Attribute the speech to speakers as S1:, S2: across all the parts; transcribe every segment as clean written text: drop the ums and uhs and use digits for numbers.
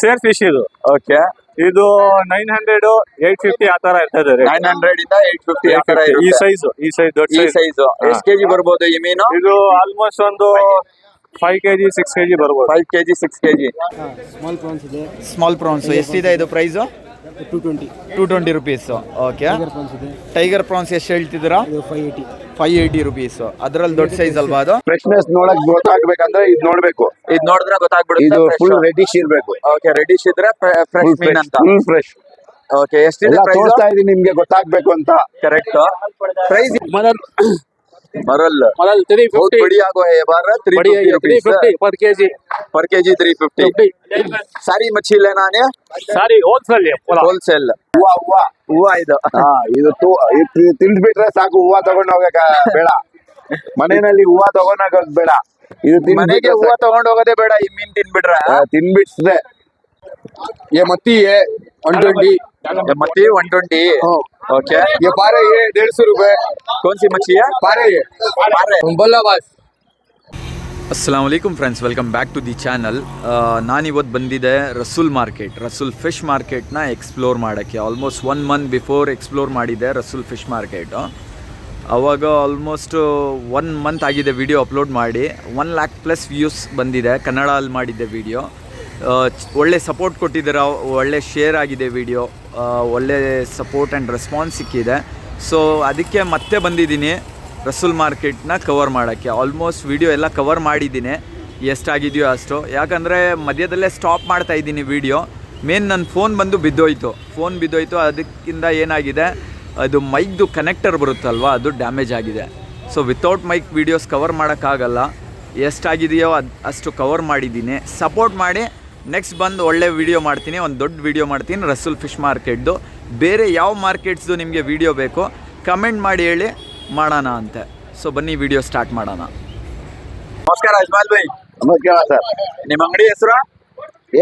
S1: ಸೇರ್ fish ಇದು.
S2: Okay,
S1: ಇದು 900, 850 ಆ ತರ ಇರ್ತದೆ.
S2: 900 ಇಂದ 850 ಆ ತರ
S1: ಈ
S2: ಇರುತ್ತೆ.
S1: ಸೈಜ್ ದೊಡ್ಡ
S2: ಈ
S1: ಸೈಜ್.
S2: ಸೈಜ್ ಎಷ್ಟು ಕೆಜಿ ಬರ್ಬೋದು ಈ ಮೀನು?
S1: ಇದು ಆಲ್ಮೋಸ್ಟ್ ಒಂದು 5 kg 6 kg ಬರ್ಬೋದು.
S2: 5 kg 6 kg.
S3: ಸ್ಮಾಲ್ ಪ್ರಾನ್ಸ್ ಇದೆ.
S2: ಸ್ಮಾಲ್ ಪ್ರಾನ್ಸ್ ಎಷ್ಟಿದೆ ಇದು ಪ್ರೈಸ್? 220 rupees. ಓಕೆ,
S3: ಪ್ರಾನ್ಸ್ ಇದೆ.
S2: ಟೈಗರ್ ಪ್ರಾನ್ಸ್ ಎಷ್ಟು ಹೇಳ್ತಿದ್ದೀರಾ?
S3: 580
S2: rupees. ಅದ್ರಲ್ಲಿ ದೊಡ್ಡ ಸೈಜ್ ಅಲ್ವಾ ಅದು?
S4: ಫ್ರೆಶ್ನೆಸ್ ನೋಡಕ್ ಗೊತ್ತಾಗ್ಬೇಕಂದ್ರೆ ಇದ್ ನೋಡ್ಬೇಕು.
S2: ಇದು ನೋಡಿದ್ರೆ ಗೊತ್ತಾಗ್ಬಿಡುತ್ತೆ.
S4: ಇದು ಫುಲ್ ರೆಡಿಶ್ ಇರ್ಬೇಕು.
S2: ಓಕೆ, ರೆಡಿಶ್ ಇದ್ರೆ ಫ್ರೆಶ್ ಮೀನ್ ಅಂತ.
S4: Full fresh.
S2: ಓಕೆ, ಎಷ್ಟಿದೆ ಪ್ರೈಸ್?
S4: ತೋರಿಸ್ತಾ ಇದೀನಿ ನಿಮ್ಗೆ ಗೊತ್ತಾಗ್ಬೇಕು ಅಂತ.
S2: ಕರೆಕ್ಟ್. ಪ್ರೈಸ್ मरल
S3: 350
S2: बहुत बढ़िया को है बार 350
S3: पर केजी
S2: 350. सारी मच्छी लेना है
S1: ಸಾರಿ ಹೋಲ್ಸೇಲ್
S2: ಹೋಲ್ಸೇಲ್.
S4: ಹೂವ ಇದು ತಿಂದ್ಬಿಟ್ರೆ ಸಾಕು. ಹೂವ ತಗೊಂಡ್ ಹೋಗಕ ಬೇಡ, ಮನೆಯಲ್ಲಿ ಹೂವ ತಗೊಂಡೋಗೋದ್ ಬೇಡ. ಇದು
S2: ಮನೆಗೆ ಹೂವ ತಗೊಂಡ್ ಹೋಗೋದೇ ಬೇಡ. ಈ ಮೀನ್ ತಿನ್ಬಿಟ್ರೆ
S4: ತಿನ್ಬಿಟ್ರೆ
S3: ये मत्ती है 120.
S2: मच्छी 120. ओके,
S3: ये पारे है 150 रुपए.
S2: कौन सी मच्छी है?
S3: पारे है
S2: पारे.
S3: बल्लाबाज.
S2: ಅಸ್ಸಲಾಮ್ ವಲೈಕುಮ್ friends, welcome back to the channel. ನಾನಿವತ್ತು ಬಂದಿದ್ದೆ ರಸೂಲ್ ಮಾರ್ಕೆಟ್, ರಸೂಲ್ ಫಿಶ್ ಮಾರ್ಕೆಟ್ನ ಎಕ್ಸ್ಪ್ಲೋರ್ ಮಾಡೋಕ್ಕೆ. ಆಲ್ಮೋಸ್ಟ್ 1 month ಬಿಫೋರ್ ಎಕ್ಸ್ಪ್ಲೋರ್ ಮಾಡಿದ್ದೆ ರಸೂಲ್ ಫಿಶ್ ಮಾರ್ಕೆಟು. ಆವಾಗ ಆಲ್ಮೋಸ್ಟ್ 1 month ಆಗಿದೆ ವಿಡಿಯೋ ಅಪ್ಲೋಡ್ ಮಾಡಿ. 1 lakh+ ವ್ಯೂಸ್ ಬಂದಿದೆ. ಕನ್ನಡಲ್ಲಿ ಮಾಡಿದ್ದೆ ವಿಡಿಯೋ. ಒಳ್ಳೆ ಸಪೋರ್ಟ್ ಕೊಟ್ಟಿದ್ದೀರ, ಒಳ್ಳೆ ಶೇರ್ ಆಗಿದೆ ವಿಡಿಯೋ, ಒಳ್ಳೆ ಸಪೋರ್ಟ್ ಆ್ಯಂಡ್ ರೆಸ್ಪಾನ್ಸ್ ಸಿಕ್ಕಿದೆ. ಸೊ ಅದಕ್ಕೆ ಮತ್ತೆ ಬಂದಿದ್ದೀನಿ ರಸೂಲ್ ಮಾರ್ಕೆಟ್ನ ಕವರ್ ಮಾಡೋಕ್ಕೆ. ಆಲ್ಮೋಸ್ಟ್ ವಿಡಿಯೋ ಎಲ್ಲ ಕವರ್ ಮಾಡಿದ್ದೀನಿ, ಎಷ್ಟಾಗಿದೆಯೋ ಅಷ್ಟು. ಯಾಕಂದರೆ ಮಧ್ಯದಲ್ಲೇ ಸ್ಟಾಪ್ ಮಾಡ್ತಾಯಿದ್ದೀನಿ ವಿಡಿಯೋ. ಮೇನ್ ನನ್ನ ಫೋನ್ ಬಂದು ಬಿದ್ದೋಯ್ತು. ಅದಕ್ಕಿಂತ ಏನಾಗಿದೆ, ಅದು ಮೈಕ್ದು ಕನೆಕ್ಟರ್ ಬರುತ್ತಲ್ವ, ಅದು ಡ್ಯಾಮೇಜ್ ಆಗಿದೆ. So without mic videos cover ಮಾಡೋಕ್ಕಾಗಲ್ಲ. ಎಷ್ಟಾಗಿದೆಯೋ ಅಷ್ಟು ಕವರ್ ಮಾಡಿದ್ದೀನಿ. ಸಪೋರ್ಟ್ ಮಾಡಿ. ನೆಕ್ಸ್ಟ್ ಬಂದು ಒಳ್ಳೆ ವೀಡಿಯೋ ಮಾಡ್ತೀನಿ, ಒಂದು ದೊಡ್ಡ ವೀಡಿಯೋ ಮಾಡ್ತೀನಿ ರಸೂಲ್ ಫಿಶ್ ಮಾರ್ಕೆಟ್ದು. ಬೇರೆ ಯಾವ ಮಾರ್ಕೆಟ್ಸ್ದು ನಿಮಗೆ ವೀಡಿಯೋ ಬೇಕೋ ಕಮೆಂಟ್ ಮಾಡಿ ಹೇಳಿ, ಮಾಡೋಣ ಅಂತೆ. ಸೊ ಬನ್ನಿ ವಿಡಿಯೋ ಸ್ಟಾರ್ಟ್ ಮಾಡೋಣ. ನಮಸ್ಕಾರ ಇಸ್ಮಾಯಿಲ್ ಭಾಯ್.
S4: ನಮಸ್ಕಾರ ಸರ್.
S2: ನಿಮ್ಮ ಅಂಗಡಿ ಹೆಸರು?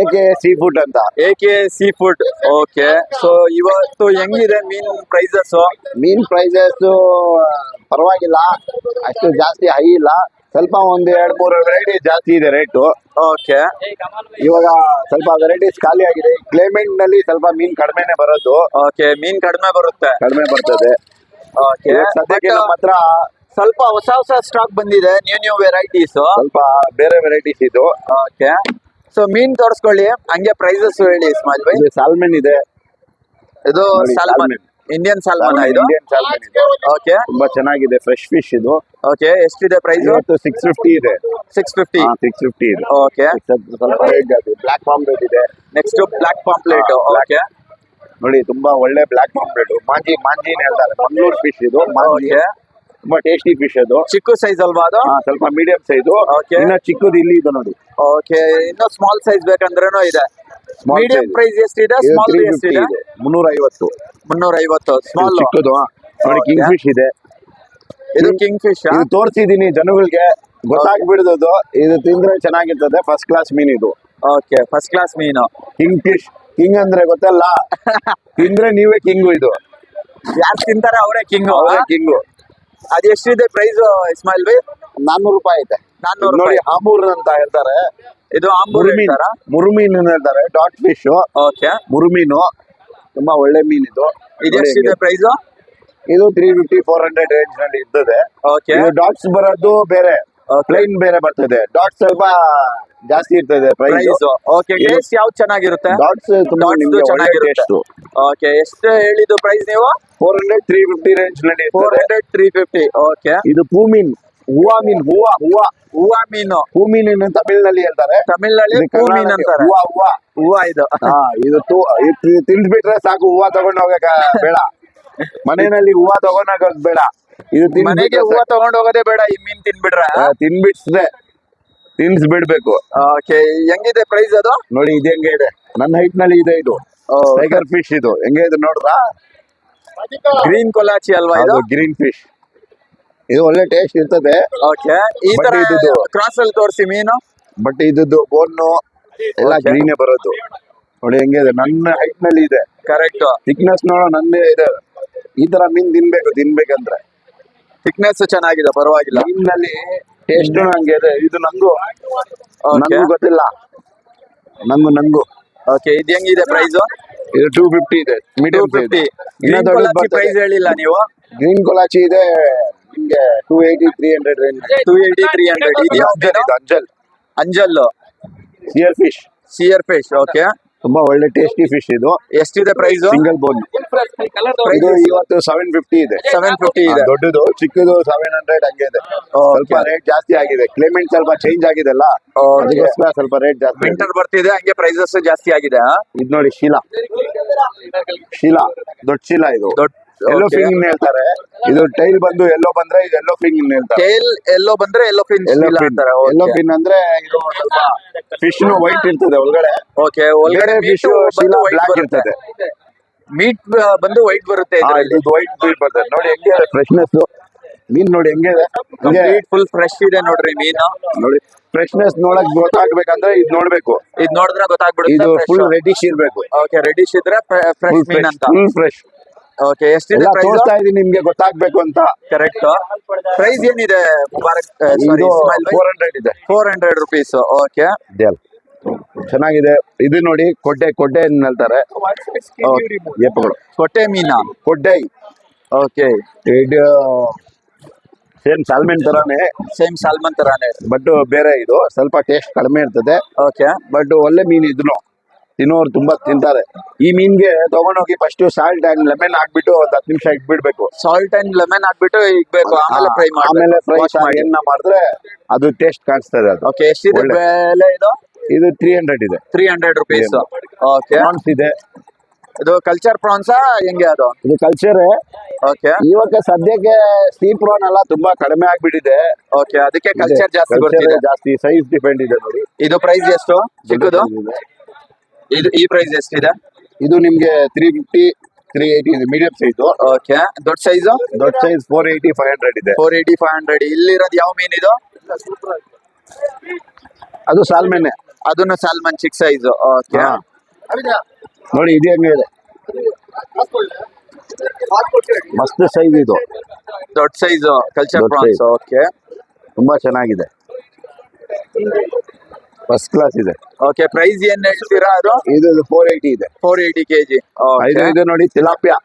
S4: ಏಕೆ ಸೀ ಫುಡ್ ಅಂತ.
S2: ಏಕೆ ಸೀ ಫುಡ್. ಓಕೆ, ಸೊ ಇವತ್ತು ಹೆಂಗಿದೆ ಮೀನ್ ಪ್ರೈಸಸ್?
S4: ಮೀನ್ ಪ್ರೈಸಸ್ ಪರವಾಗಿಲ್ಲ, ಅಷ್ಟು ಜಾಸ್ತಿ ಹೈ ಇಲ್ಲ. ಸ್ವಲ್ಪ ಒಂದು 2-3 ವೆರೈಟಿ ಜಾಸ್ತಿ ಇದೆ ರೇಟು.
S2: ಓಕೆ,
S4: ಇವಾಗ ಸ್ವಲ್ಪ ವೆರೈಟೀಸ್ ಖಾಲಿ ಆಗಿದೆ. ಕ್ಲೈಮೇಟ್ ನಲ್ಲಿ ಸ್ವಲ್ಪ ಮೀನ್ ಕಡಿಮೆನೆ ಬರೋದು.
S2: ಓಕೆ, ಮೀನ್ ಕಡಿಮೆ
S4: ಬರ್ತದೆ.
S2: ಓಕೆ,
S4: ಸದ್ಯಕ್ಕೆ ನಮ್ಮ ಹತ್ರ
S2: ಸ್ವಲ್ಪ ಹೊಸ ಸ್ಟಾಕ್ ಬಂದಿದೆ, ನ್ಯೂ ವೆರೈಟೀಸ್,
S4: ಸ್ವಲ್ಪ ಬೇರೆ ವೆರೈಟೀಸ್ ಇದು.
S2: ಓಕೆ, ಸೊ ಮೀನ್ ತೋರಿಸ್ಕೊಳ್ಳಿ, ಹಂಗೆ ಪ್ರೈಸಸ್ ಹೇಳಿ ಇಸ್ಮಾಯಿಲ್ ಭಾಯ್.
S4: ಸಾಲ್ಮನ್ ಇದೆ.
S2: ಇದು ಸಾಲ್ಮನ್, ಇಂಡಿಯನ್ ಸಾಲ್ಮನ್ ಇದು.
S4: ಇಂಡಿಯನ್ ಸಾಲ್ಮನ್ ಇದೆ.
S2: ಓಕೆ,
S4: ತುಂಬಾ ಚೆನ್ನಾಗಿದೆ, ಫ್ರೆಶ್ ಫಿಶ್ ಇದು.
S2: ಓಕೆ, ಎಷ್ಟಿದೆ ಪ್ರೈಸ್?
S4: ಇವತ್ತು 650 ಇದೆ.
S2: 650.
S4: 650 ಇದೆ.
S2: ಓಕೆ,
S4: ಸ್ವಲ್ಪ ರೇಟ್ ಜಾಸ್ತಿ. ಬ್ಲಾಕ್ ಪಾಂಪ್ಲೆಟ್ ಇದೆ.
S2: Next black pomfret. ಓಕೆ,
S4: ನೋಡಿ ತುಂಬಾ ಒಳ್ಳೆ ಬ್ಲಾಕ್ ಪಾಂಪ್ಲೆಟ್. ಮಾಂಜಿನ್ ಹೇಳ್ತಾರೆ, ಮಂಗಳೂರು ಫಿಶ್ ಇದು.
S2: ಓಕೆ,
S4: ತುಂಬಾ ಟೇಸ್ಟಿ ಫಿಶ್ ಅದು.
S2: ಚಿಕ್ಕ ಸೈಜ್ ಅಲ್ವಾ ಅದು?
S4: ಸ್ವಲ್ಪ ಮೀಡಿಯಂ ಸೈಜ್.
S2: ಓಕೆ,
S4: ಇನ್ನ ಚಿಕ್ಕದು ಇಲ್ಲಿ ಇದೆ ನೋಡಿ.
S2: ಓಕೆ, ಇನ್ನು ಸ್ಮಾಲ್ ಸೈಜ್ ಬೇಕಂದ್ರೇನು ಇದೆ. ಮೀಡಿಯಂ ಪ್ರೈಸ್ ಎಷ್ಟಿದೆ? ಸ್ಮಾಲ್ ಎಷ್ಟಿದೆ?
S4: 350.
S2: 350 ಸ್ಮಾಲ್.
S4: ಚಿಕ್ಕದು ನೋಡಿ. ಕಿಂಗ್ ಫಿಶ್ ಇದೆ.
S2: ಇದು ಕಿಂಗ್ ಫಿಶ್
S4: ತೋರಿಸಿದೀನಿ ಜನಗಳಿಗೆ, ಗೊತ್ತಾಗ್ಬಿಡ್ದು. ಇದು ತಿಂದ್ರೆ ಚೆನ್ನಾಗಿರ್ತದೆ. ಫಸ್ಟ್ ಕ್ಲಾಸ್ ಮೀನ್ ಇದು.
S2: ಓಕೆ, ಫಸ್ಟ್ ಕ್ಲಾಸ್ ಮೀನು.
S4: King fish. ಕಿಂಗ್ ಅಂದ್ರೆ ಗೊತ್ತಲ್ಲ, ತಿಂದ್ರೆ ನೀವೇ ಕಿಂಗು. ಇದು
S2: ಯಾರು ತಿಂತಾರೆ ಅವರೇ ಕಿಂಗು.
S4: ಕಿಂಗು.
S2: ಅದು ಎಷ್ಟಿದೆ ಪ್ರೈಸ್ ಇಸ್ಮಾಯಿಲ್ ಭಾಯ್?
S4: 400 ರೂಪಾಯಿ ಇದೆ.
S2: 400
S4: ನೋಡಿ. ಹಾಮೂರ್ ಅಂತ ಹೇಳ್ತಾರೆ.
S2: ಇದು ಆಂಬೂರ್ ಹೇಳ್ತಾರಾ?
S4: ಮುರುಮೀನ್ ಹೇಳ್ತಾರೆ. Dot fish.
S2: ಓಕೆ,
S4: ಮುರುಮೀನು ತುಂಬಾ ಒಳ್ಳೆ ಮೀನ್ ಇದು.
S2: ಇದು ಎಷ್ಟಿದೆ ಪ್ರೈಸ್?
S4: ಇದು 350-400 ರೇಂಜ್ ನಲ್ಲಿ ಇರ್ತದೆ.
S2: ಓಕೆ,
S4: ಡಾಟ್ಸ್ ಬರೋದು ಬೇರೆ, ಪ್ಲೈನ್ ಬೇರೆ ಬರ್ತದೆ. ಡಾಟ್ಸ್ ಸ್ವಲ್ಪ ಜಾಸ್ತಿ ಇರ್ತದೆ ಪ್ರೈಸ್.
S2: ಓಕೆ, ಟೇಸ್ಟ್ ಯಾವ್ದು ಚೆನ್ನಾಗಿರುತ್ತೆ?
S4: ಡಾಟ್ಸ್ ತುಂಬಾ
S2: ಚೆನ್ನಾಗಿರುತ್ತೆ. ಓಕೆ, ಎಷ್ಟು ಹೇಳಿದ್ದು ಪ್ರೈಸ್ ನೀವು?
S4: 400-350 ರೇಂಜ್ ನಲ್ಲಿ.
S2: 400-350. ಓಕೆ,
S4: ಇದು ಪೂಮೀನ್. ಹೂವಾ ಮೀನ್.
S2: ಹೂವಾ ಮೀನು.
S4: ಪೂಮೀನ್ ತಮಿಳ್ನಲ್ಲಿ ಹೇಳ್ತಾರೆ.
S2: ತಮಿಳ್ನಲ್ಲಿ ಪೂಮೀನ್ ಅಂತಾರೆ. ಹೂವಾ ಇದು.
S4: ಇದು ತಿಂದ್ಬಿಟ್ರೆ ಸಾಕು. ಹೂವ ತಗೊಂಡ್ ಹೋಗಕ ಬೇಡ, ಮನೆಯಲ್ಲಿ ಹೂವ ತಗೊಂಡೋಗೋದ್ ಬೇಡ. ಇದು
S2: ಮನೆಗೆ ಹೂವ ತಗೊಂಡ್ ಹೋಗೋದೇ ಬೇಡ. ಈ ಮೀನ್ ತಿನ್ಬಿಟ್ರೆ
S4: ತಿನ್ಸ್ಬಿಡ್ಬೇಕು.
S2: ಓಕೆ, ಹೆಂಗಿದೆ ಪ್ರೈಸ್ ಅದು?
S4: ನೋಡಿ ಇದು ಹೆಂಗೆ ಇದೆ, ನನ್ನ ಹೈಟ್ ನಲ್ಲಿ ಇದೆ. ಇದು ಟೈಗರ್ ಫಿಶ್. ಇದು ಹೆಂಗೆ ಇದೆ ನೋಡ್ರಾ?
S2: ಗ್ರೀನ್ ಕೊಲಾಚಿ ಅಲ್ವಾ ಇದು?
S4: Green fish. ಇದು ಒಳ್ಳೆ ಟೇಸ್ಟ್ ಇರ್ತದೆ.
S2: ಓಕೆ, ಈ ತರ ಕ್ರಾಸ್ ಅಲ್ಲಿ ತೋರಿಸಿ ಮೀನು.
S4: ಬಟ್ ಇದ್ದು ಬೋನ್ನು ಎಲ್ಲ ಗ್ರೀನೇ ಬರೋದು. ನೋಡಿ ಹೆಂಗೆ ಇದೆ, ನನ್ನ ಹೈಟ್ ನಲ್ಲಿ ಇದೆ.
S2: ಕರೆಕ್ಟ್.
S4: ಥಿಕ್ನೆಸ್ ನೋಡೋ ನಂದೇ ಇದೆ. ಈ ತರ ಮೀನ್ ತಿನ್ಬೇಕಂದ್ರೆ
S2: ಥಿಕ್ನೆಸ್ ಚೆನ್ನಾಗಿದೆ, ಪರವಾಗಿಲ್ಲ.
S4: ಮೀನ್ ನಲ್ಲಿ ಟೇಸ್ಟ್ ಹಂಗೆ ಇದೆ. ಇದು ನಂಗು ಗೊತ್ತಿಲ್ಲ. ನಂಗು
S2: ಓಕೆ ಇದು ಹೆಂಗಿದೆ ಪ್ರೈಸ್?
S4: ಇದು 250 ಇದೆ, ಮೀಡಿಯಂ
S2: 250.
S4: ಇನ್ನ
S2: ಗ್ರೀನ್
S4: ದೊಡ್ಡದು
S2: ಕೊಲಾಚಿ ಪ್ರೈಸ್
S4: ಬರ್ತದೆ.
S2: ಹೇಳಿಲ್ಲ ನೀವು.
S4: ಗ್ರೀನ್ ಕೊಲಾಚಿ ಇದೆ ನಿಮ್ಗೆ 280 300 ರೇಂಜ್.
S2: 280 300. ಇದು ಯಾವ ಮೀನು?
S4: ಅಂಜಲ್
S2: ಅಂಜಲ್
S4: ಸಿಯರ್ ಫಿಶ್,
S2: ಸಿಯರ್ ಫಿಶ್. ಓಕೆ
S4: ತುಂಬಾ ಒಳ್ಳೆ ಟೇಸ್ಟಿ ಫಿಶ್ ಇದು.
S2: ಎಷ್ಟಿದೆ ಪ್ರೈಸ್?
S4: ಸಿಂಗಲ್ ಬೋನ್ ಇದು ಇವತ್ತು 750 ಇದೆ.
S2: 750 ಇದೆ.
S4: ದೊಡ್ಡದು, ಚಿಕ್ಕದು 700 ಹಂಗೆ ಇದೆ. ಸ್ವಲ್ಪ ರೇಟ್ ಜಾಸ್ತಿ ಆಗಿದೆ, ಕ್ಲೈಮೇಟ್ ಸ್ವಲ್ಪ ಚೇಂಜ್ ಆಗಿದೆ ಅಲ್ಲ, ಅದಕ್ಕೋಸ್ಕರ ಸ್ವಲ್ಪ ರೇಟ್ ಜಾಸ್ತಿ.
S2: ವಿಂಟರ್ ಬರ್ತಿದೆ, ಹಂಗೆ ಪ್ರೈಸಸ್ ಜಾಸ್ತಿ ಆಗಿದೆ.
S4: ಇದು ನೋಡಿ ಶೀಲಾ, ಶೀಲಾ ದೊಡ್ಡ ಶೀಲಾ ಇದು.
S2: ದೊಡ್ಡ
S4: ಎಲ್ಲೋ ಫಿಂಗ್ ಹೇಳ್ತಾರೆ. ಇದು ಟೈಲ್ ಬಂದು ಎಲ್ಲೋ ಬಂದ್ರೆ ಇದು ಎಲ್ಲೋ ಫಿಂಗ್ ಹೇಳ್ತಾರೆ.
S2: ಟೇಲ್ ಎಲ್ಲೋ ಬಂದ್ರೆ ಎಲ್ಲೋ ಫಿನ್ ಅಂತಾರೆ.
S4: ಎಲ್ಲೋ ಫಿನ್ ಅಂದ್ರೆ ಇದು ಸ್ವಲ್ಪ ಫಿಶ್ ವೈಟ್ ಇರ್ತದೆ ಒಳಗಡೆ.
S2: ಓಕೆ
S4: ಒಳಗಡೆ ಫಿಶ್ ಶೀಲಾ ಬ್ಲಾಕ್ ಇರ್ತದೆ.
S2: ಮೀಟ್ ಬಂದು ವೈಟ್ ಬರುತ್ತೆ ಇದರಲ್ಲಿ.
S4: ಇದು ವೈಟ್ ಮೀಟ್ ಬರ್ತದೆ. ನೋಡಿ ಹೆಂಗೆ ಫ್ರೆಶ್ನೆಸ್ ಮೀನ್, ನೋಡಿ ಹೆಂಗಿದೆ.
S2: ಕಂಪ್ಲೀಟ್ ಫುಲ್ ಫ್ರೆಶ್ ಇದೆ ನೋಡ್ರಿ ಮೀನು.
S4: ನೋಡಿ ಫ್ರೆಶ್ನೆಸ್ ನೋಡಕ್ ಗೊತ್ತಾಗ್ಬೇಕಂದ್ರೆ ಇದು ನೋಡ್ಬೇಕು.
S2: ಇದು ನೋಡಿದ್ರೆ ಗೊತ್ತಾಗ್ಬಿಡುತ್ತೆ.
S4: ಇದು ಫುಲ್ ರೆಡಿಶ್ ಇರ್ಬೇಕು.
S2: ಓಕೆ ರೆಡಿಶ್ ಇದ್ರೆ ಫ್ರೆಶ್ ಮೀನ್ ಅಂತ.
S4: Full fresh.
S2: ಓಕೆ ಎಷ್ಟಿದೆ
S4: ಎಲ್ಲ
S2: ಪ್ರೈಸ್?
S4: ತೋರಿಸ್ತಾ ಇದೀನಿ ನಿಮ್ಗೆ ಗೊತ್ತಾಗ್ಬೇಕು ಅಂತ.
S2: ಕರೆಕ್ಟ್. ಪ್ರೈಸ್ ಏನಿದೆ ಮುಬಾರಕ್? ಸಾರಿ
S4: ಇದು
S2: ಇಸ್ಮಾಯಿಲ್ ಭಾಯ್?
S4: 400 ಇದೆ.
S2: 400 rupees. ಓಕೆ
S4: ಚೆನ್ನಾಗಿದೆ. ಇದು ನೋಡಿ ಕೊಡ್ಡೆ, ಕೊಡ್ಡೆ ಏನ್ ಹೇಳ್ತಾರೆ ಏಪಗಳು,
S2: ಕೊಟ್ಟೆ ಮೀನಾ?
S4: ಕೊಡ್ಡೆ.
S2: ಓಕೆ
S4: ಇದು ಸೇಮ್ ಸಾಲ್ಮನ್ ತರಾನೇ,
S2: ಸೇಮ್ ಸಾಲ್ಮನ್ ತರಾನೇ,
S4: ಬಟ್ ಬೇರೆ ಇದು ಸ್ವಲ್ಪ ಟೇಸ್ಟ್ ಕಡಿಮೆ ಇರ್ತದೆ.
S2: ಓಕೆ
S4: ಬಟ್ ಒಳ್ಳೆ ಮೀನ್ ಇದನ್ನು ತಿನ್ನೋರು ತುಂಬಾ ತಿಂತಾರೆ. ಈ ಮೀನ್ಗೆ ತಗೊಂಡೋಗಿ ಫಸ್ಟ್ ಸಾಲ್ಟ್ ಅಂಡ್ ಲೆಮನ್ ಹಾಕ್ಬಿಟ್ಟು ಒಂದು 10 ನಿಮಿಷ ಇಟ್ಬಿಡ್ಬೇಕು.
S2: ಸಾಲ್ಟ್ ಅಂಡ್ ಲೆಮನ್ ಹಾಕ್ಬಿಟ್ಟು ಇಕ್ಬೇಕು, ಆಮೇಲೆ ಫ್ರೈ
S4: ಆಮೇಲೆ ಫ್ರೈ
S2: ಮಾಡಿ.
S4: ಏನ ಮಾಡಿದ್ರೆ ಅದು ಟೇಸ್ಟ್ ಕಾಣಿಸ್ತದೆ. ಅದು
S2: ಓಕೆ ಎಷ್ಟಿದೆ
S4: ಒಳ್ಳೆ.
S2: ಬೆಲೆ ಇದು?
S4: ಇದು 300 ಇದೆ.
S2: 300 rupees. ಓಕೆ
S4: ಪ್ರಾನ್ಸ್ ಇದೆ.
S2: ಇದು ಕಲ್ಚರ್ ಪ್ರಾನ್ಸಾ ಹೆಂಗೆ ಅದು?
S4: ಇದು ಕಲ್ಚರ್.
S2: ಓಕೆ
S4: ಇವಾಗ ಸದ್ಯಕ್ಕೆ ಸೀ ಪ್ರಾನ್ ಎಲ್ಲ ತುಂಬಾ ಕಡಿಮೆ ಆಗ್ಬಿಟ್ಟಿದೆ.
S2: ಓಕೆ ಅದಕ್ಕೆ ಕಲ್ಚರ್ ಜಾಸ್ತಿ
S4: Culture
S2: ಬರ್ತಿದೆ.
S4: ಜಾಸ್ತಿ, ಸೈಜ್ ಡಿಪೆಂಡ್ ಇದೆ ನೋಡಿ.
S2: ಇದು ಪ್ರೈಸ್ ಎಷ್ಟು ಚಿಕ್ಕದು? ಇದು ಈ ಪ್ರೈಸ್ ಎಷ್ಟಿದೆ?
S4: ಇದು ನಿಮ್ಗೆ 350 380 ಇದೆ, ಮೀಡಿಯಂ ಸೈಜ್.
S2: ಓಕೆ ದೊಡ್ಡ ಸೈಜ್?
S4: ದೊಡ್ಡ ಸೈಜ್ 480 500 ಇದೆ.
S2: 480 500. ಇಲ್ಲಿರೋದು ಯಾವ ಮೀನ್ ಇದು?
S4: ಅದು ಸಾಲ್ಮೆನೆ.
S2: ಅದನ್ನು ಸಾಲ್ಮನ್ ಚಿಕ್ಕ ಸೈಜ್. ಓಕೆ
S4: ನೋಡಿ ಇದು ಹೆಂಗೆ ಇದೆ, ಮಸ್ತ್ ಸೈಜ್ ಇದು.
S2: ದೊಡ್ಡ ಸೈಜ್ ಕಲ್ಚರ್
S4: ದೊಡ್ಡ
S2: ಪ್ರಾನ್ಸ್.
S4: size.
S2: ಓಕೆ
S4: ತುಂಬಾ ಚೆನ್ನಾಗಿದೆ, ಫಸ್ಟ್ ಕ್ಲಾಸ್ ಇದೆ.
S2: ಓಕೆ ಪ್ರೈಸ್ ಏನ್ ಹೇಳ್ತೀರಾ ಅದು?
S4: ಇದು 480 ಇದೆ.
S2: 480 kg.
S4: ಇದು ನೋಡಿ ತಿಲಾಪಿಯಾ.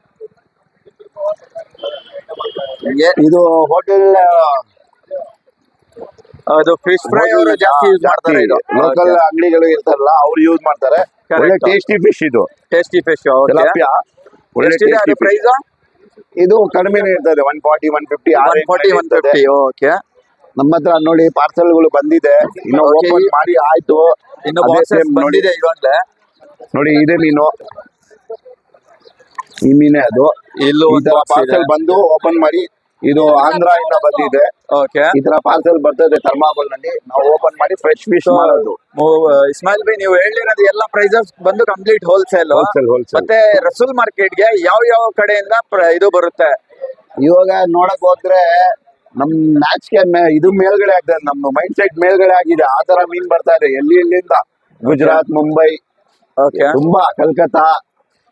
S4: ಇದು ಹೋಟೆಲ್
S2: ಅದು ಫಿಶ್ ಫ್ರೈ ಅವರು ಜಾಸ್ತಿ ಯೂಸ್ ಮಾಡ್ತಾರೆ. ಇದು
S4: ಲೋಕಲ್ ಅಂಗಡಿಗಳು ಇರ್ತಾರಲ್ಲ ಅವ್ರು ಯೂಸ್ ಮಾಡ್ತಾರೆ. ಒಳ್ಳೆ ಟೇಸ್ಟಿ ಫಿಶ್ ಇದು,
S2: ಟೇಸ್ಟಿ ಫಿಶ್.
S4: ತಿಲಾಪಿಯಾ. ಒಳ್ಳೆ
S2: ಎಷ್ಟಿದೆ ಅದು ಪ್ರೈಸ್?
S4: ಇದು ಕಡಿಮೆನೇ ಇರ್ತದೆ, 140 150
S2: 140 150. ಓಕೆ
S4: ನಮ್ಮ ಹತ್ರ ನೋಡಿ ಪಾರ್ಸಲ್ಗಳು ಬಂದಿದೆ, ಇನ್ನು
S2: Okay.
S4: ಓಪನ್ ಮಾಡಿ ಆಯ್ತು.
S2: ಇನ್ನು
S4: ಅದೇ
S2: ಬಾಕ್ಸಸ್
S4: same ನೋಡಿ,
S2: ಬಂದಿದೆ ಇವಾಗಲೇ.
S4: ನೋಡಿ ಇದೆ ಮೀನು, ಈ ಮೀನೇ ಅದು.
S2: ಇಲ್ಲೂ
S4: ಈ
S2: ಒಂದು
S4: ತರ
S2: ಬಾಕ್ಸ್ ಇದೆ.
S4: ಪಾರ್ಸಲ್ ಬಂದು ಓಪನ್ ಮಾಡಿ, ಇದು ಆಂಧ್ರ ಇಂದ ಬಂದಿದೆ.
S2: ಓಕೆ
S4: ಈ ತರ ಪಾರ್ಸಲ್ ಬರ್ತದೆ ಥರ್ಮಾಕೋಲ್ ನಲ್ಲಿ, ನಾವು ಓಪನ್ ಮಾಡಿ ಫ್ರೆಶ್ ಫಿಶ್ ಮಾಡೋದು.
S2: ಇಸ್ಮಾಯಿಲ್ ಭಾಯ್ ನೀವು ಹೇಳಿರೋದು ಎಲ್ಲ ಪ್ರೈಸಸ್ ಬಂದು ಕಂಪ್ಲೀಟ್ ಹೋಲ್ಸೇಲ್.
S4: ಹೋಲ್ಸೇಲ್
S2: ಮತ್ತೆ ರಸೂಲ್ ಮಾರ್ಕೆಟ್ಗೆ ಯಾವ ಯಾವ ಕಡೆಯಿಂದ ಇದು ಬರುತ್ತೆ?
S4: ಇವಾಗ ನೋಡಕ್ ಹೋದ್ರೆ ನಮ್ ಮ್ಯಾಚ್ಗೆ ಇದು ಮೇಲ್ಗಡೆ ಆಗ್ತದೆ, ನಮ್ಮ ಮೈಂಡ್ ಸೆಟ್ ಮೇಲ್ಗಡೆ ಆಗಿದೆ. ಆ ತರ ಮೀನ್ ಬರ್ತಾ ಇದೆ ಎಲ್ಲಿಂದ, ಗುಜರಾತ್, ಮುಂಬೈ,
S2: ಓಕೆ
S4: ತುಂಬಾ ಕಲ್ಕತ್ತಾ,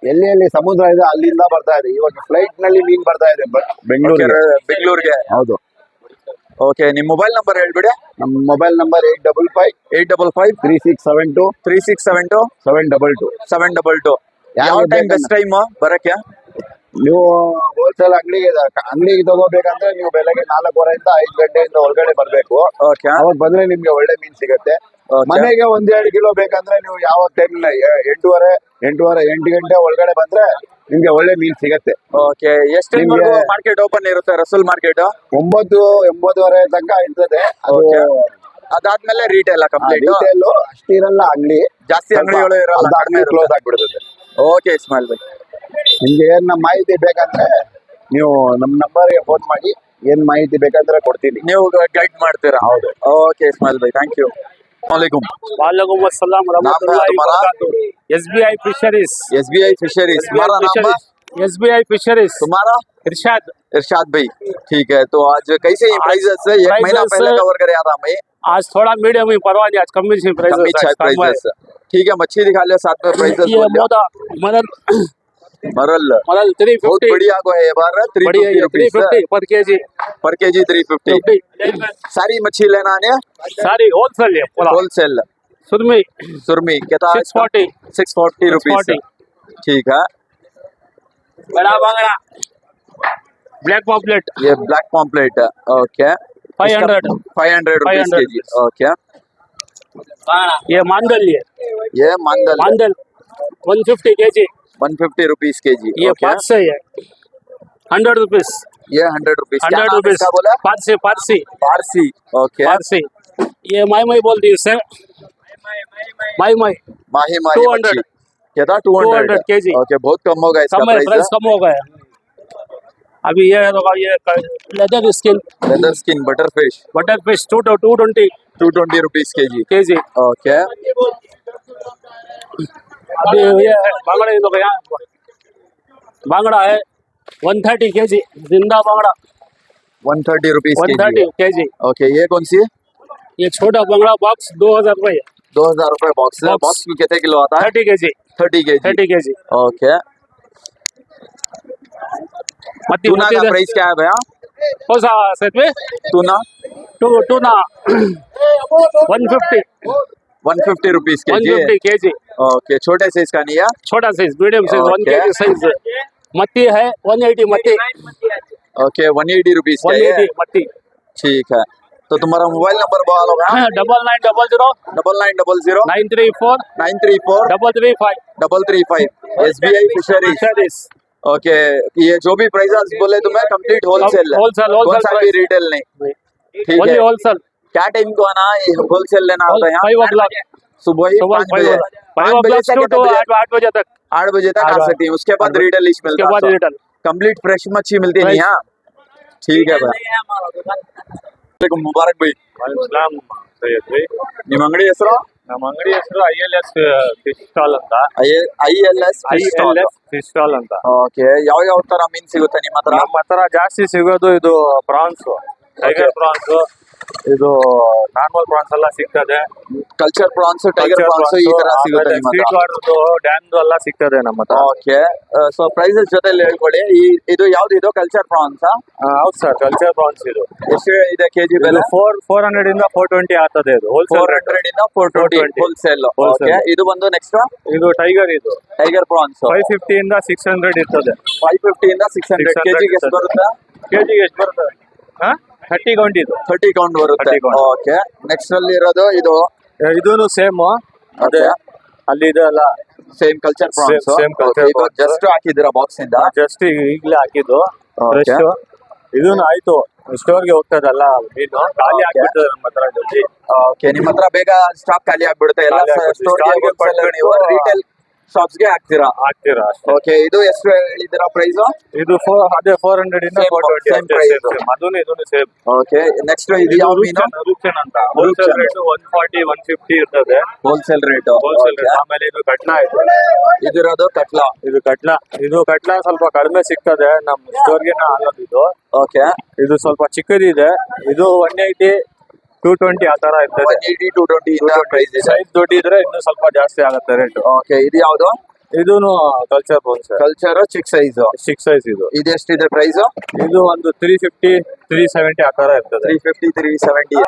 S4: ಎಲ್ಲಿ ಸಮುದ್ರ ಇದೆ ಅಲ್ಲಿಂದ ಬರ್ತಾ ಇದೆ. ಇವಾಗ ಫ್ಲೈಟ್ ನಲ್ಲಿ ಮೀನ್ ಬರ್ತಾ ಇದೆ ಬೆಂಗಳೂರಿಗೆ.
S2: ಬೆಂಗಳೂರಿಗೆ.
S4: ಹೌದು.
S2: ಓಕೆ ನಿಮ್ ಮೊಬೈಲ್ ನಂಬರ್ ಹೇಳ್ಬಿಡಿ.
S4: ನಮ್ಮ ಮೊಬೈಲ್ ನಂಬರ್
S2: 855
S4: 3672
S2: 3672
S4: 722.
S2: 722. ಯಾವ ಟೈಮ್ ಬೆಸ್ಟ್ ಟೈಮ್ ಬರಕ್ಕೆ?
S4: ನೀವು ಹೋಲ್ಸೇಲ್ ಅಂಗಡಿಗೆ ತಗೋಬೇಕಂದ್ರೆ ನೀವು ಬೆಳಗ್ಗೆ 4:30 ಇಂದ 5 ಗಂಟೆಯಿಂದ ಒಳಗಡೆ ಬರ್ಬೇಕು.
S2: ಓಕೆ
S4: ಅವಾಗ ಬಂದ್ರೆ ನಿಮ್ಗೆ ಒಳ್ಳೆ ಮೀನ್ ಸಿಗತ್ತೆ. ಮನೆಗೆ 1-2 ಕಿಲೋ ಬೇಕಂದ್ರೆ ನೀವು ಯಾವ ಟೈಮ್ 8 ಗಂಟೆ ಒಳಗಡೆ ಬಂದ್ರೆ ನಿಮ್ಗೆ ಒಳ್ಳೆ ಮೀನ್ ಸಿಗತ್ತೆ.
S2: ಓಕೆ ಎಷ್ಟು ಮಾರ್ಕೆಟ್ ಓಪನ್ ಇರುತ್ತೆ ರಸೂಲ್ ಮಾರ್ಕೆಟ್?
S4: 9-9:30 ತನಕ ಇರ್ತದೆ. ಅದು
S2: ಅದಾದ್ಮೇಲೆ ರಿಟೇಲ್ ಕಂಪ್ಲೀಟ್.
S4: ರಿಟೇಲ್ ಅಷ್ಟಿರಲ್ಲ, ಅಂಗಡಿ
S2: ಜಾಸ್ತಿ ಅಂಗಡಿಗಳು ಇರಲ್ಲ, ಕಡಿಮೆ
S4: ಕ್ಲೋಸ್ ಆಗ್ಬಿಡುತ್ತೆ.
S2: ಓಕೆ ಇಸ್ಮಾಯಿಲ್ ಭಾಯ್
S4: ನಿಮ್ಗೆ ಏನ್ ಮಾಹಿತಿ ಬೇಕಂದ್ರೆ ನೀವು ನಮ್ಮ ನಂಬರ್ಗೆ ಫೋನ್ ಮಾಡಿ, ಏನ್ ಮಾಹಿತಿ ಬೇಕಂದ್ರೆ ಕೊಡ್ತೀನಿ.
S2: ನೀವು ಗೈಡ್ ಮಾಡ್ತೀರಾ?
S4: ಹೌದು.
S2: Okay Ismail bhai thank you. वालेकुम
S5: वालेकुम अस्सलाम रहमतुल्लाहि व बरकातहू। SBI fisheries.
S2: SBI fisheries. तुम्हारा नाम?
S5: SBI fisheries.
S2: तुम्हारा?
S5: इरशाद।
S2: इरशाद भाई ठीक है। तो आज कैसे ये प्राइसेस है? एक महीना पहले कवर करे आ रहा मैं,
S5: आज थोड़ा मीडियम ही परवाह नहीं, आज कम ही
S2: प्राइसेस। ठीक है मच्छी दिखा लिया साथ में प्राइसेस।
S5: ये मोदा मरल
S2: मरल
S5: मरल 350
S2: बहुत बढ़िया को है ये बार
S5: 350 पर केजी
S2: 350 सारी मच्छी लेना है
S5: सारी होलसेल है पूरा
S2: होलसेल
S5: सुरमई
S2: सुरमी कितना
S5: 640
S2: 640 रुपीस
S5: 640
S2: ठीक है।
S5: बड़ा बांगड़ा ब्लैक पॉपलेट
S2: ये black pomfret okay
S5: 500
S2: 500 rupees
S5: 500
S2: KG okay.
S5: ये मांदल
S2: ये मांदल
S5: मांदल 150 kg
S2: 150 रुपीस केजी
S5: ये
S2: ओके।
S5: पार्से है 100 रुपीस
S2: ये 100 रुपीस
S5: 100 रुपीस
S2: बोला
S5: पारसी पारसी
S2: पारसी ओके।
S5: पारसी ये माई बोलती है सर माई
S2: माही माही
S5: 200
S2: मच्छी कितना 200
S5: kg
S2: ओके। बहुत कम होगा इसका
S5: कम है प्राइस
S2: प्राइस।
S5: कम हो गया अभी ये leather skin
S2: leather skin butter fish
S5: butter fish 220
S2: 220 rupees KG
S5: kg
S2: okay.
S5: अभी ये है बांगड़ा ये लोग यहाँ बांगड़ा है 130 kg जिंदा बांगड़ा
S2: 130 रुपीस
S5: 130 kg
S2: ओके। ये कौन सी है?
S5: ये छोटा बांगड़ा बॉक्स 2000 रुपये
S2: 2000 रुपए बॉक्स है।
S5: Box।
S2: बॉक्स में कितने किलो आता है?
S5: 30 kg
S2: 30 केजी
S5: 30 kg
S2: ओके।
S5: मत्ती
S2: टूना
S5: मत्ती
S2: का प्राइस क्या है भैया?
S5: कौन सा सेट में
S2: tuna
S5: tuna 150
S2: 150 rupees KG
S5: 150 kg
S2: okay. छोटे साइज का नहीं है?
S5: छोटा size medium size 1
S2: Okay।
S5: kg size मत्ती है 180 मत्ती
S2: ओके 180 रुपीस का ये
S5: 180 मत्ती
S2: ठीक है। तो तुम्हारा मोबाइल नंबर बोलो भैया।
S5: 9900
S2: 9900
S5: 934
S2: 934
S5: 335
S2: 335 SBI फिशरीज
S5: फिशरीज
S2: ओके। ये जो भी प्राइस बोले तुम्हें कंप्लीट होलसेल है,
S5: Wholesale
S2: कौन सा भी
S5: price।
S2: रिटेल नहीं ठीक
S5: ओनली
S2: है।
S5: होलसेल
S2: क्या टाइम को आना है होलसेल लेना होता है यहाँ?
S5: 5 o'clock
S2: सुबह ही 5 बजे
S5: 5 o'clock
S2: से
S5: to
S2: कितने बजे?
S5: 8 बजे तक
S2: 8 बजे तक आ सकती है। उसके बाद रिटेल
S5: उसके
S2: मिलता
S5: बाद
S2: है।
S5: रिटर्न
S2: कंप्लीट फ्रेश मच्छी मिलती है
S5: Fresh।
S2: यहाँ ठीक है भाई। मुबारक भाई
S1: ಇಸ್ಲಾಂ ಸೈಯದ್ ರೀ.
S2: ನಿಮ್ಮ ಅಂಗಡಿ ಹೆಸರು?
S1: ನಮ್ಮ ಅಂಗಡಿ ಹೆಸರು ILS ಫಿಶ್ ಸ್ಟಾಲ್ ಅಂತ
S2: ILS
S1: ILS ಫಿಶ್ ಸ್ಟಾಲ್ ಅಂತ.
S2: ಓಕೆ। ಯಾವ ತರ ಮೀನ್ ಸಿಗುತ್ತೆ ನಿಮ್ಮ ಹತ್ರ?
S1: ನಮ್ಮ ಹತ್ರ ಜಾಸ್ತಿ ಸಿಗೋದು ಇದು ಪ್ರಾನ್ಸ್ ಟೈಗರ್ ಪ್ರಾನ್ಸ್ ಇದು ನಾರ್ಮಲ್ ಪ್ರಾನ್ಸ್ ಎಲ್ಲ ಸಿಗ್ತದೆ.
S2: ಕಲ್ಚರ್ ಪ್ರಾನ್ಸ್ ಟೈಗರ್ ಪ್ರಾನ್ಸ್ ಈ ತರ ಸಿಗುತ್ತೆ ನಿಮ್ಮ
S1: ಸ್ವೀಟ್
S2: ಹತ್ರ?
S1: ವಾಟರ್ದು ಡ್ಯಾಮ್ದು ಎಲ್ಲ ಸಿಗ್ತದೆ ನಮ್ಮ ಹತ್ರ.
S2: ಓಕೆ ಸೊ ಪ್ರೈಸಸ್ ಜೊತೆಲಿ ಹೇಳ್ಕೊಳ್ಳಿ. ಇದು ಯಾವ್ದು ಇದು ಕಲ್ಚರ್ ಪ್ರಾನ್ಸ್?
S1: ಹೌದು ಸರ್ ಕಲ್ಚರ್ ಪ್ರಾನ್ಸ್ ಇದು
S2: ಎಷ್ಟು ಇದೆ ಕೆಜಿ ಬೆಲೆ?
S1: 400 ಇಂದ 420 ಆಗ್ತದೆ ಇದು ಹೋಲ್ಸೇಲ್ ರೇಟ್.
S2: 400 ಇಂದ 420 ಹೋಲ್ಸೇಲ್ ಓಕೆ। ಇದು ಬಂದು ನೆಕ್ಸ್ಟ್
S1: ಇದು ಟೈಗರ್ ಇದು
S2: ಟೈಗರ್ ಪ್ರಾನ್ಸ್
S1: 550 ಇಂದ 600 ಇರ್ತದೆ.
S2: 550 ಇಂದ 600 ಕೆಜಿಗೆ ಎಷ್ಟು ಬರುತ್ತೆ?
S1: ಕೆಜಿಗೆ ಎಷ್ಟು ಬರ್ತದೆ? 30 ಕೌಂಟ್ ಇದು
S2: 30 ಕೌಂಟ್ ಬರುತ್ತೆ
S1: 30 count.
S2: ಓಕೆ। ನೆಕ್ಸ್ಟ್ ಅಲ್ಲಿ ಇರೋದು ಇದು
S1: ಇದೂನು ಸೇಮ್ ಅದೇ ಅಲ್ಲಿ ಇದೆ ಅಲ್ಲ
S2: same culture prawns
S1: same culture
S2: ಇದು
S1: prawns.
S2: ಜಸ್ಟ್ ಹಾಕಿದ್ದೀರಾ ಬಾಕ್ಸ್ ಇಂದ?
S1: ಜಸ್ಟ್ ಈಗಲೇ ಹಾಕಿದ್ದು
S2: Okay.
S1: ಫ್ರೆಶ್. ಇದೂನು ಆಯ್ತು ಸ್ಟೋರ್ಗೆ ಹೋಗ್ತದಲ್ಲ ಮೀನು ಖಾಲಿ
S2: Okay.
S1: ಆಗ್ಬಿಡ್ತದೆ ನಮ್ಮ ಹತ್ರ ಜಲ್ದಿ.
S2: ಓಕೆ ನಿಮ್ಮ ಹತ್ರ ಬೇಗ ಸ್ಟಾಕ್ ಖಾಲಿ ಆಗ್ಬಿಡುತ್ತೆ ಎಲ್ಲ
S1: ಖಾಲಿ ಆಗ್ಬಿಡುತ್ತೆ.
S2: ಸ್ಟೋರ್ಗೆ
S1: Store ಗೆ
S2: ಹೋಲ್ಸೇಲ್ ನೀವು
S1: ಕೊಟ್ಬಿಟ್ಟು
S2: ರಿಟೇಲ್ ಶಾಪ್ಸ್ಗೆ ಹಾಕ್ತೀರಾ?
S1: ಹಾಕ್ತೀರಾ ಅಷ್ಟೇ.
S2: ಓಕೆ ಇದು ಎಷ್ಟು ಹೇಳಿದ್ದೀರಾ ಪ್ರೈಸ್?
S1: ಇದು ಅದೇ 400 ಇಂದ
S2: Same
S1: 420
S2: same
S1: ಅಷ್ಟೇ,
S2: price.
S1: same. ಅದೂನು ಇದೂನು ಸೇಮ್.
S2: ಓಕೆ ನೆಕ್ಸ್ಟ್ ಇದು ಯಾವ ಮೀನು?
S1: ರುಚನ್ ಅಂತ ಹೋಲ್ಸೇಲ್
S2: ರುಚನ್.
S1: ರೇಟ್ 140 150 ಇರ್ತದೆ
S2: ಹೋಲ್ಸೇಲ್ ರೇಟ್
S1: ಹೋಲ್ಸೇಲ್ ರೇಟ್. ಆಮೇಲೆ ಇದು ಕಟ್ಲಾ ಇದೆ
S2: ಇದಿರೋದು ಕಟ್ಲಾ
S1: ಇದು ಕಟ್ಲಾ ಸ್ವಲ್ಪ ಕಡಿಮೆ ಸಿಗ್ತದೆ ನಮ್ಮ ಸ್ಟೋರ್ಗೆ ಆಗೋದು ಇದು.
S2: ಓಕೆ
S1: ಇದು ಸ್ವಲ್ಪ ಚಿಕ್ಕದಿದೆ. ಇದು 180 220 ಆ ತರ ಇರ್ತದೆ.
S2: 180 220 ಇಂದ ಪ್ರೈಸ್ ಇದೆ.
S1: ಸೈಜ್ ದೊಡ್ಡಿದ್ರೆ ಇನ್ನು ಸ್ವಲ್ಪ ಜಾಸ್ತಿ ಆಗುತ್ತೆ ರೇಟ್.
S2: ಓಕೆ ಇದು ಯಾವುದು?
S1: ಇದೂನು ಕಲ್ಚರ್ ಬೋನ್ಸ್
S2: ಕಲ್ಚರ್ ಚಿಕ್ ಸೈಜ್
S1: 6 ಸೈಜ್ ಇದು.
S2: ಇದು ಎಷ್ಟಿದೆ ಪ್ರೈಸ್?
S1: ಇದು ಒಂದು 350 370 ಆ ತರ ಇರ್ತದೆ.
S2: 350 370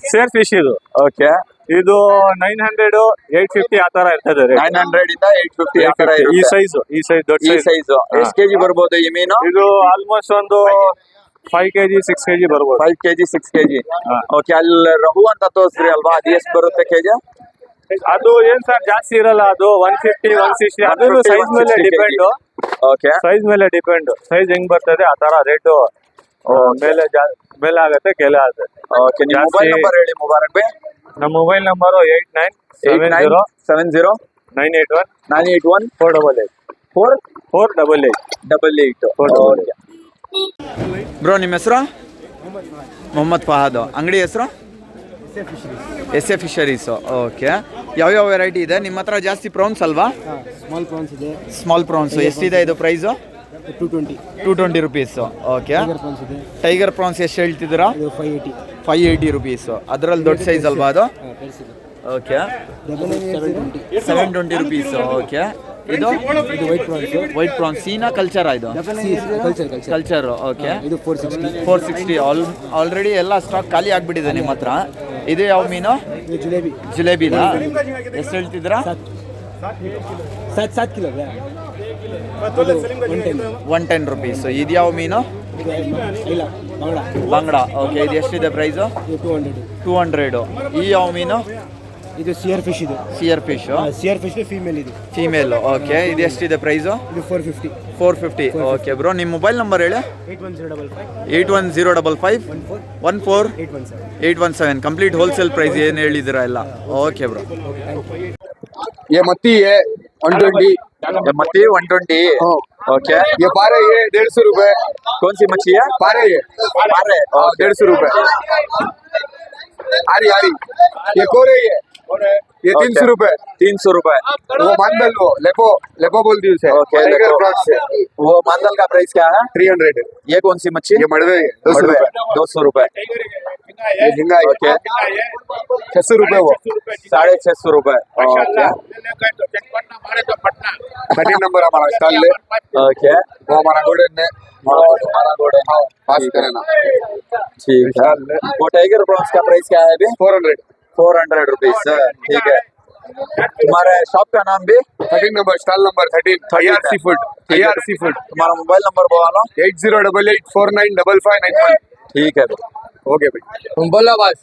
S1: ಸೇರ್ ಫಿಶ್ ಇದು.
S2: ಓಕೆ
S1: ಇದು 900 850 ಆ ತರ ಇರ್ತದೆ ರೇಟ್.
S2: 900 ಇಂದ 850 ಆ ತರ
S1: ಈ
S2: ಇರುತ್ತೆ.
S1: ಸೈಜ್ ದೊಡ್ಡ
S2: ಈ
S1: ಸೈಜ್.
S2: ಸೈಜ್ ಎಷ್ಟು ಕೆಜಿ ಬರ್ಬೋದು ಈ ಮೀನು?
S1: ಇದು ಆಲ್ಮೋಸ್ಟ್ ಒಂದು 5 kg 6 kg ಬರ್ಬೋದು.
S2: 5 ಕೆಜಿ 6 ಕೆಜಿ
S1: ಹಾ.
S2: ಓಕೆ ಅಲ್ಲಿ ರಹು ಅಂತ ತೋರಿಸ್ರಿ ಅಲ್ವಾ ಅದು ಎಷ್ಟು ಬರುತ್ತೆ ಕೆಜಿ?
S1: ಅದು ಏನ್ ಸರ್ ಜಾಸ್ತಿ ಇರಲ್ಲ. ಅದು 150 160 ಅದು
S2: 150,
S1: ಸೈಜ್ ಮೇಲೆ
S2: 160
S1: ಡಿಪೆಂಡ್.
S2: ಓಕೆ
S1: ಸೈಜ್ ಮೇಲೆ ಡಿಪೆಂಡ್. ಸೈಜ್ ಹೆಂಗ್ ಬರ್ತದೆ ಆ ತರ ರೇಟು ಮೇಲೆ ಆಗುತ್ತೆ ಕೆಲ ಆಗುತ್ತೆ.
S2: ಓಕೆ ನಿಮ್ಮ ಮೊಬೈಲ್
S1: ಜಾಸ್ತಿ-
S2: ನಂಬರ್ ಹೇಳಿ ಮುಬಾರಕ್ ಬೈ.
S1: ನಮ್ಮ ಮೊಬೈಲ್ ನಂಬರು 8970
S2: 70
S1: 981
S2: 981
S1: 488 488
S2: 488 ಬ್ರೋ ನಿಮ್ಮ ಹೆಸರು? ಮೊಹಮ್ಮದ್ ಫಹಾದ್. ಅಂಗಡಿ ಹೆಸರು? S A fisheries okay. ಯಾವ್ಯಾವ ವೆರೈಟಿ ಇದೆ ನಿಮ್ಮ ಹತ್ರ? ಜಾಸ್ತಿ ಪ್ರಾನ್ಸ್ ಅಲ್ವಾ?
S3: ಸ್ಮಾಲ್ ಪ್ರಾನ್ಸ್ ಇದೆ,
S2: ಸ್ಮಾಲ್ ಪ್ರಾನ್ಸ್ ಎಷ್ಟಿದೆ ಇದು price?
S3: 220.
S2: 220 rupees okay.
S3: Tiger prawns ಇದೆ,
S2: ಟೈಗರ್ ಪ್ರಾನ್ಸ್ ಎಷ್ಟು ಹೇಳ್ತಿದ್ದೀರಾ?
S3: ಇದು 580.
S2: 580 ರುಪೀಸ್. ಅದರಲ್ಲಿ ದೊಡ್ಡ ಸೈಜ್ ಅಲ್ವಾ ಅದು? ಓಕೆ
S3: 720.
S2: 720 rupees okay. ಇದು
S3: ಇದು ವೈಟ್ ಪ್ರಾನ್ಸ್
S2: ವೈಟ್ ಪ್ರಾನ್ಸ್ ಸೀನಾ ಕಲ್ಚರ್ ಇದು
S3: ಕಲ್ಚರ್
S2: ಕಲ್ಚರ್ ಓಕೆ
S3: ಇದು 460
S2: 460 ಆಲ್ರೆಡಿ ಎಲ್ಲ ಸ್ಟಾಕ್ ಖಾಲಿ ಆಗಿಬಿಟ್ಟಿದೆ ನಿಮ್ಮ ಹತ್ರ. ಇದು ಯಾವ ಮೀನು?
S3: ಇದು ಜಿಲೇಬಿ
S2: ಜಿಲೇಬಿನಾ? ಎಷ್ಟು ಹೇಳ್ತಿದ್ದೀರಾ?
S3: 7 ಕಿಲೋ ಇದೆ. ಇದು
S2: 110 ರುಪೀಸ್. ಇದು ಯಾವ ಮೀನು?
S3: ಇಲ್ಲ ಬಾಂಗ್ಡ
S2: ಬಾಂಗ್ಡ. ಓಕೆ, ಇದು ಎಷ್ಟಿದೆ ಪ್ರೈಸು?
S3: ಇದು 200.
S2: 200. ಈ ಯಾವ ಮೀನು?
S3: ಇದು ಸಿಯರ್ ಫಿಶ್ ಇದು
S2: ಸಿಯರ್ ಫಿಶ್.
S3: ಸಿಯರ್ ಫಿಶ್ ಫೀಮೇಲ್ ಇದು
S2: ಫೀಮೇಲ್. ಓಕೆ, ಇದು ಎಷ್ಟಿದೆ ಪ್ರೈಸು?
S3: ಇದು 450.
S2: 450. ಓಕೆ ಬ್ರೋ, ನಿಮ್ಮ ಮೊಬೈಲ್ ನಂಬರ್ ಹೇಳಿ.
S3: 81055
S2: 81055 14 817. ಕಂಪ್ಲೀಟ್ ಹೋಲ್ಸೇಲ್ ಪ್ರೈಸ್ ಏನು ಹೇಳಿದ್ದೀರಾ ಎಲ್ಲ. Okay bro.
S4: ये मत्ती है 120.
S2: मच्छी 120. ओके,
S4: ये पारे ये 150 रुपए.
S2: कौन सी मच्छी है?
S4: पारे ये
S2: पारे.
S4: 150 रुपए. आरी आरी ये कोरे है ये 300 रुपए.
S2: 300 रुपए.
S4: वो मांदल वो लेपो लेपो बोलती है उसे.
S2: ओके,
S4: टाइगर प्रॉन्स से
S2: वो मांदल का प्राइस क्या है?
S4: 300.
S2: ये कौन सी मच्छी?
S4: ये मड़वे है 200
S2: मड़वे.
S4: रुपए.
S2: 200 रुपए.
S4: ये झींगा है
S2: ओके,
S4: 600 रुपए. वो
S2: 650 रुपए. ओके
S4: 13 नंबर हमारा स्टॉल है.
S2: ओके,
S4: वो हमारा गोल्डन है.
S2: हमारा गोल्डन.
S4: पास करना.
S2: ठीक है. वो टाइगर प्रॉन्स का प्राइस क्या है अभी?
S4: 400.
S2: 400 रुपीज. ठीक है. तुम्हारे शॉप का नाम भी?
S4: 13 number stall number 13 IR Seafood. IR Seafood.
S2: तुम्हारा मोबाइल नंबर बोलो.
S4: 8088499591.
S2: ठीक है.
S4: ओके भाई.
S3: तुम बोलो बस.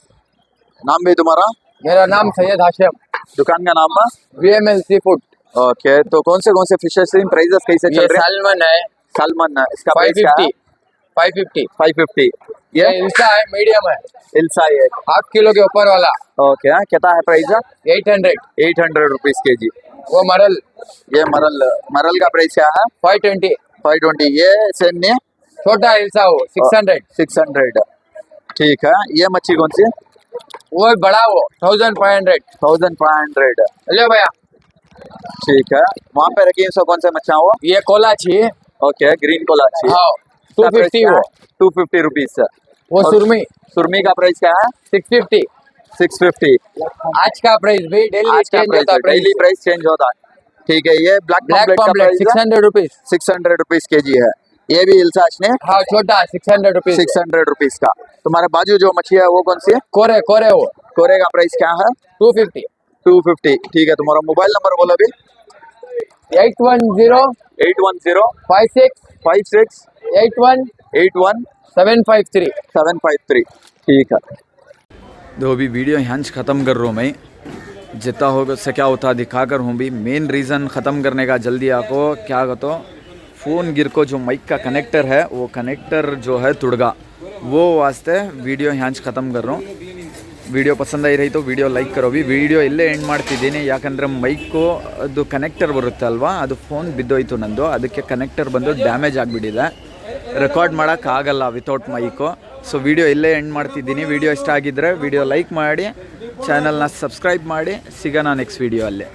S2: नाम भी तुम्हारा?
S3: मेरा नाम सैयद हाशिम.
S2: दुकान का नाम?
S3: VML sea food.
S2: ओके, तो कौन से फिशेस इन प्राइसेस कैसे चल रहे हैं?
S3: सालमन है
S2: सालमन, इसका प्राइस क्या है?
S3: 550.
S2: 550.
S3: ये इल्सा है, मीडियम है,
S2: इल्सा है.
S3: हाफ किलो के ऊपर वाला.
S2: ओके, कितना है प्राइस?
S3: 800.
S2: 800 रुपीज के जी.
S3: वो मरल
S2: ये मरल का प्राइस क्या है?
S3: 520.
S2: 520. ये सेम नहीं?
S3: छोटा इल्सा वो 600.
S2: 600. ठीक है. ये मच्छी कौन सी?
S3: वो बड़ा वो 1500.
S2: 1500.
S3: ले भैया.
S2: ठीक है. वहाँ पे रखी सो कौन से मच्छियाँ वो?
S3: ये कोलाची.
S2: Okay, green कोलाची.
S3: हाँ 250 वो.
S2: 250 रुपीज.
S3: वो सुरमी
S2: सुरमी का प्राइस क्या है?
S3: 650.
S2: 650.
S3: आज का प्राइस भी डेली
S2: आज का
S3: चेंज होता है.
S2: डेली प्राइस चेंज होता है. ठीक है. ये black
S3: black pomfret 600 rupees.
S2: 600 rupees K G है. ये भी इल्साच ने
S3: हाँ छोटा 600 रुपीज.
S2: 600 रुपीज का. तुम्हारे बाजू जो मच्छी है वो कौन सी है?
S3: कोरे कोरे वो
S2: कोरे का प्राइस क्या है?
S3: 250.
S2: 250. ठीक है. तुम्हारा मोबाइल नंबर बोलो अभी.
S3: 810
S2: 810
S3: 56
S2: 56
S3: 81
S2: 81
S3: 753.
S2: 753. ठीक है. तो अभी वीडियो यहाँ ख़त्म कर रहा हूँ मैं. जितना हो सका उतना दिखा कर हूँ भी. मेन रीज़न ख़त्म करने का जल्दी आपको क्या कहते हो, फ़ोन गिर को जो माइक का कनेक्टर है वो कनेक्टर जो है तुड़गा, वो वास्ते वीडियो यहाँ ख़त्म कर रहा हूँ. ವಿಡಿಯೋ ಪಸಂದ ಇರೈತು ವಿಡಿಯೋ ಲೈಕ್ ಕರೋವಿ. ವಿಡಿಯೋ ಇಲ್ಲೇ ಎಂಡ್ ಮಾಡ್ತಿದ್ದೀನಿ, ಯಾಕಂದರೆ ಮೈಕು ಅದು ಕನೆಕ್ಟರ್ ಬರುತ್ತೆ ಅಲ್ವಾ, ಅದು ಫೋನ್ ಬಿದ್ದೋಯ್ತು ನಂದು, ಅದಕ್ಕೆ ಕನೆಕ್ಟರ್ ಬಂದು ಡ್ಯಾಮೇಜ್ ಆಗಿಬಿಟ್ಟಿದೆ, ರೆಕಾರ್ಡ್ ಮಾಡೋಕ್ಕಾಗಲ್ಲ ವಿತೌಟ್ ಮೈಕು. ಸೊ ವಿಡಿಯೋ ಇಲ್ಲೇ ಎಂಡ್ ಮಾಡ್ತಿದ್ದೀನಿ. ವಿಡಿಯೋ ಇಷ್ಟ ಆಗಿದ್ದರೆ ವಿಡಿಯೋ ಲೈಕ್ ಮಾಡಿ, ಚಾನಲ್ನ ಸಬ್ಸ್ಕ್ರೈಬ್ ಮಾಡಿ. ಸಿಗೋಣ ನೆಕ್ಸ್ಟ್ ವಿಡಿಯೋ ಅಲ್ಲೇ.